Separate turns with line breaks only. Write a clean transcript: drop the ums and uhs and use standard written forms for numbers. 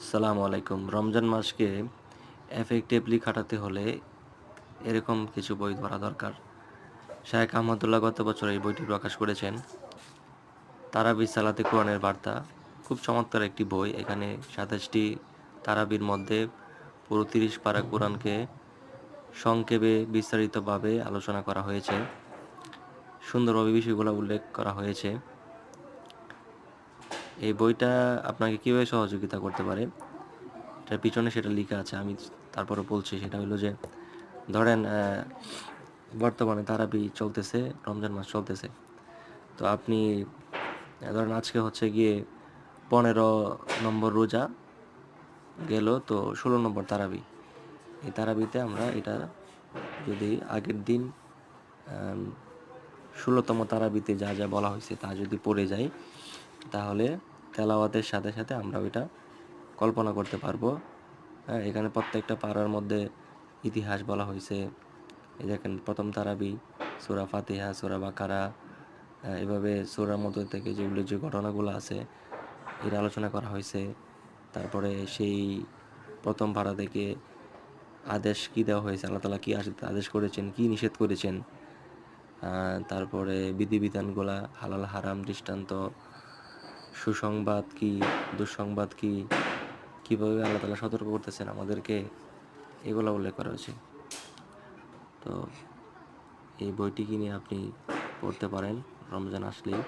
আসসালামু আলাইকুম। রমজান মাসকে এফেক্টিভলি কাটাতে হলে এরকম কিছু বই পড়া দরকার। শায়েখ আহমদুল্লাহ গত বছর এই বইটি প্রকাশ করেছেন। তারাবি সালাতে কোরআনের বার্তা। খুব চমৎকার একটি বই। এখানে ২৭টি তারাবির মধ্যে পুরো ৩০ পারা কোরআনকে সংক্ষেপে বিস্তারিতভাবে আলোচনা করা হয়েছে। সুন্দরভাবে বিষয়গুলো উল্লেখ করা হয়েছে। এই বইটা আপনাকে কিভাবে সহযোগিতা করতে পারে? এটার পিছনে সেটা লিখা আছে। আমি তারপরে বলছি। সেটা হলো যে ধরেন বর্তমানে তারাবি চলতেছে, রমজান মাস চলতেছে। তো আপনি ধরেন আজকে হচ্ছে গিয়ে ১৫ নম্বর রোজা গেল, তো ১৬ নম্বর তারাবি। এই তারাবিতে আমরা এটা যদি আগের দিন ১৬তম তারাবিতে যা যা বলা হয়েছে তা যদি পড়ে যাই, তাহলে তেলাওয়াতের সাথে সাথে আমরা ওইটা কল্পনা করতে পারবো। হ্যাঁ, এখানে প্রত্যেকটা পারার মধ্যে ইতিহাস বলা হয়েছে। এই দেখেন, প্রথম তারাবি, সূরা ফাতিহা, সূরা বাকারা, এভাবে সূরার মধ্যে থেকে যে উল্লেখযোগ্য ঘটনাগুলো আছে এর আলোচনা করা হয়েছে। তারপরে সেই প্রথম পারা থেকে আদেশ কি দেওয়া হয়েছে, আল্লাহ তাআলা কি আদেশ করেছেন, কি নিষেধ করেছেন, তারপরে বিধিবিধানগুলা, হালাল হারাম দৃষ্টান্ত, সুসংবাদ কি, দুঃসংবাদ কি, কীভাবে আল্লাহ তাআলা সতর্ক করতেছেন আমাদেরকে, এগুলো উল্লেখ করা হয়েছে। তো এই বইটি কিনে আপনি পড়তে পারেন রমজান আসলেই।